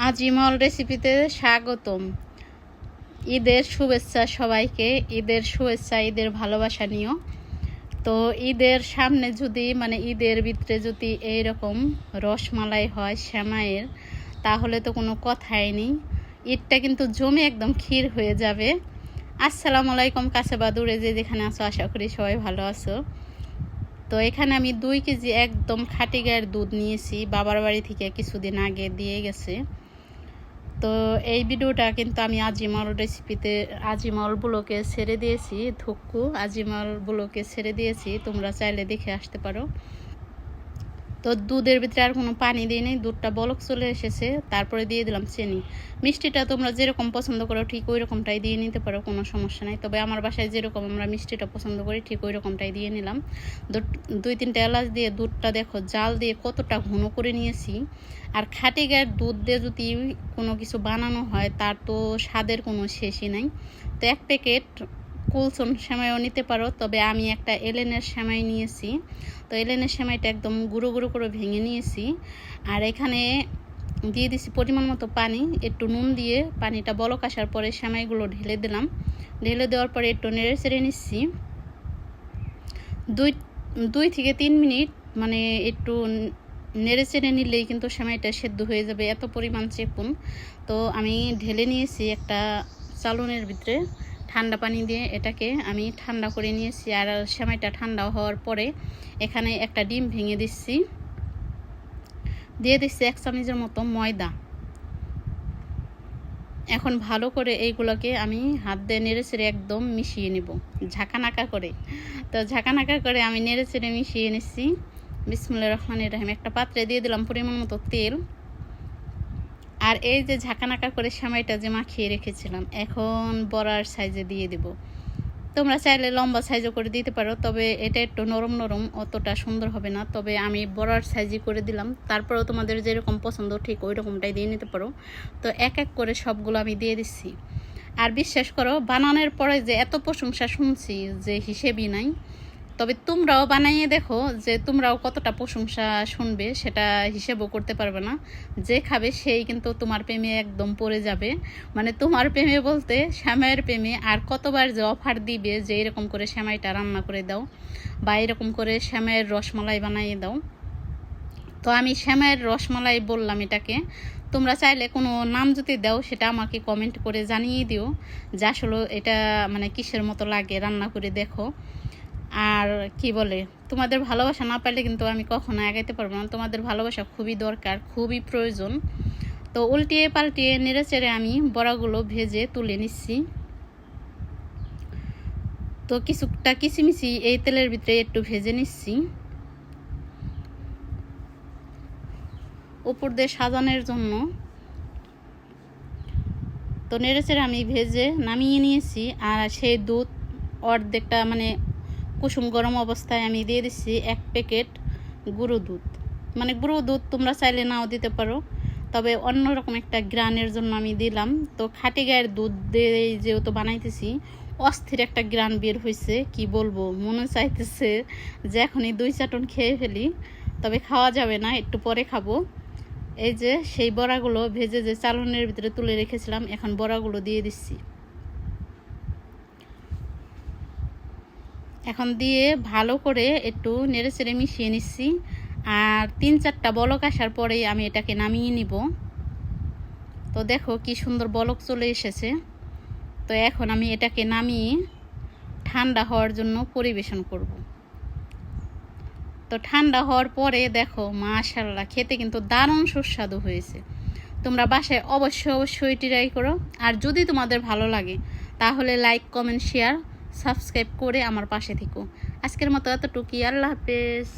আজিমল রেসিপিতে স্বাগতম। ঈদের শুভেচ্ছা সবাইকে, ঈদের শুভেচ্ছা, ঈদের ভালোবাসা নিও। তো ঈদের সামনে যদি ঈদের ভিতরে যদি এইরকম রসমালাই হয় সেমাইয়ের, তাহলে তো কোনো কথাই নেই, ঈদটা কিন্তু জমে একদম ক্ষীর হয়ে যাবে। আসসালামু আলাইকুম, কাছে বা দূরে যে যেখানে আছো, আশা করি সবাই ভালো আছো। তো এখানে আমি 2 কেজি একদম খাঁটি গায়ের দুধ নিয়েছি, বাবার বাড়ি থেকে কিছুদিন আগে দিয়ে গেছে। তো এই ভিডিওটা কিন্তু আমি আজিমল রেসিপিতে আজিমল ব্লগে ছেড়ে দিয়েছি, ধুক্কু আজিমল ব্লগে ছেড়ে দিয়েছি, তোমরা চাইলে দেখে আসতে পারো। তো দুধের ভিতরে আর কোনো পানি দিইনি, দুধটা বলক চলে এসেছে, তারপরে দিয়ে দিলাম চিনি। মিষ্টিটা তোমরা যেরকম পছন্দ করো ঠিক ওই রকমটাই দিয়ে নিতে পারো, কোনো সমস্যা নেই। তবে আমার বাসায় যেরকম আমরা মিষ্টিটা পছন্দ করি ঠিক ওই রকমটাই দিয়ে নিলাম। 2-3টা এলাচ দিয়ে দুধটা দেখো জাল দিয়ে কতটা ঘন করে নিয়েছি। আর খাঁটি গায়ের দুধ দিয়ে যদি কোনো কিছু বানানো হয় তার তো স্বাদের কোনো শেষই নাই। তো 1 প্যাকেট কুলসন সেমাইও নিতে পারো, তবে আমি একটা এলেনের সেমাই নিয়েছি। তো এলেনের সেমাইটা একদম গুঁড়ো গুঁড়ো করে ভেঙে নিয়েছি। আর এখানে দিয়ে দিছি পরিমাণ মতো পানি, একটু নুন দিয়ে পানিটা বলক আসার পরে সেমাইগুলো ঢেলে দিলাম। ঢেলে দেওয়ার পরে একটু নেড়ে চেড়ে নিচ্ছি। 2 থেকে 3 মিনিট একটু নেড়ে চেড়ে নিলেই কিন্তু সেমাইটা সেদ্ধ হয়ে যাবে, এত পরিমাণ চেপুন। তো আমি ঢেলে নিয়েছি একটা চালনের ভিতরে ঠান্ডা পানি দিয়ে, এটাকে আমি ঠান্ডা করে নিয়েছি। আর সেমাইটা ঠান্ডা হওয়ার পরে এখানে একটা ডিম ভেঙে দিচ্ছি, দিয়ে দিচ্ছি 1 চামচের মতো ময়দা। এখন ভালো করে এইগুলোকে আমি হাত দিয়ে নেড়ে চেড়ে একদম মিশিয়ে নেব, ঝাঁকানাকা করে। তো ঝাঁকানাকা করে আমি নেড়ে চেড়ে মিশিয়ে নিচ্ছি। বিসমিল্লাহির রহমানির রহিম। একটা পাত্রে দিয়ে দিলাম পরিমাণ মতো তেল। আর এই যে ঝাঁকানাকা করে সেমাইটা যে মাখিয়ে রেখেছিলাম, এখন বড়ার সাইজে দিয়ে দেব। তোমরা চাইলে লম্বা সাইজও করে দিতে পারো, তবে এটা একটু নরম নরম, অতটা সুন্দর হবে না। তবে আমি বড়ার সাইজই করে দিলাম। তারপরেও তোমাদের যেরকম পছন্দ ঠিক ওই রকমটাই দিয়ে নিতে পারো। তো এক এক করে সবগুলো আমি দিয়ে দিচ্ছি। আর বিশ্বাস করো, বানানোর পরে যে এত প্রশংসা শুনছি যে হিসেবই নাই। তবে তোমরাও বানাইয়ে দেখো, যে তোমরাও কতটা প্রশংসা শুনবে সেটা হিসেবও করতে পারবে না। যে খাবে সেই কিন্তু তোমার প্রেমে একদম পড়ে যাবে। তোমার প্রেমে বলতে সেমাইয়ের প্রেমে। আর কতবার যে অফার দিবে যে এরকম করে সেমাইটা রান্না করে দাও, বা এরকম করে সেমাইয়ের রসমালাই বানিয়ে দাও। তো আমি সেমাইয়ের রসমালাই বললাম এটাকে। তোমরা চাইলে কোনো নাম যদি দাও সেটা আমাকে কমেন্ট করে জানিয়ে দিও, যে আসলে এটা কিসের মতো লাগে, রান্না করে দেখো। আর কি বলে, তোমাদের ভালোবাসা না পাইলে কিন্তু আমি কখনো আগাইতে পারবো না। তোমাদের ভালোবাসা খুবই দরকার, খুবই প্রয়োজন। তো উল্টিয়ে পাল্টিয়ে নেড়ে চেড়ে আমি বড়াগুলো ভেজে তুলে নিচ্ছি। তো কিছুটা কিচিমিচি এই তেলের ভিতরে একটু ভেজে নিচ্ছি, উপর দিয়ে সাজানোর জন্য। তো নেড়ে চেড়ে আমি ভেজে নামিয়ে নিয়েছি। আর সেই দুধ অর্ধেকটা কুসুম গরম অবস্থায় আমি দিয়ে দিচ্ছি 1 প্যাকেট গুঁড়ো দুধ। গুঁড়ো দুধ তোমরা চাইলে নাও দিতে পারো, তবে অন্যরকম একটা গ্রানের জন্য আমি দিলাম। তো খাঁটি গায়ের দুধ দিয়ে যেহেতু বানাইতেছি, অস্থির একটা গ্রান বের হয়েছে, কি বলবো, মনে চাইতেছে যে এখনই 2 চাটন খেয়ে ফেলি। তবে খাওয়া যাবে না, একটু পরে খাবো। এই যে সেই বড়াগুলো ভেজে যে চালনের ভিতরে তুলে রেখেছিলাম, এখন বড়াগুলো দিয়ে দিচ্ছি। এখন দিয়ে ভালো করে একটু নেড়ে চেড়ে মিশিয়ে নিচ্ছি। আর 3-4টা বলক আসার পরেই আমি এটাকে নামিয়ে নিব। তো দেখো কি সুন্দর বলক চলে এসেছে। তো এখন আমি এটাকে নামিয়ে ঠান্ডা হওয়ার জন্য পরিবেশন করব। তো ঠান্ডা হওয়ার পরে দেখো মাশাআল্লাহ, খেতে কিন্তু দারুণ সুস্বাদু হয়েছে। তোমরা বাসায় অবশ্যই ট্রাই করো। আর যদি তোমাদের ভালো লাগে তাহলে লাইক, কমেন্ট, শেয়ার, সাবস্ক্রাইব করে আমার পাশে থেকো। আজকের মতো এতটুকুই। আল্লাহ হাফেজ।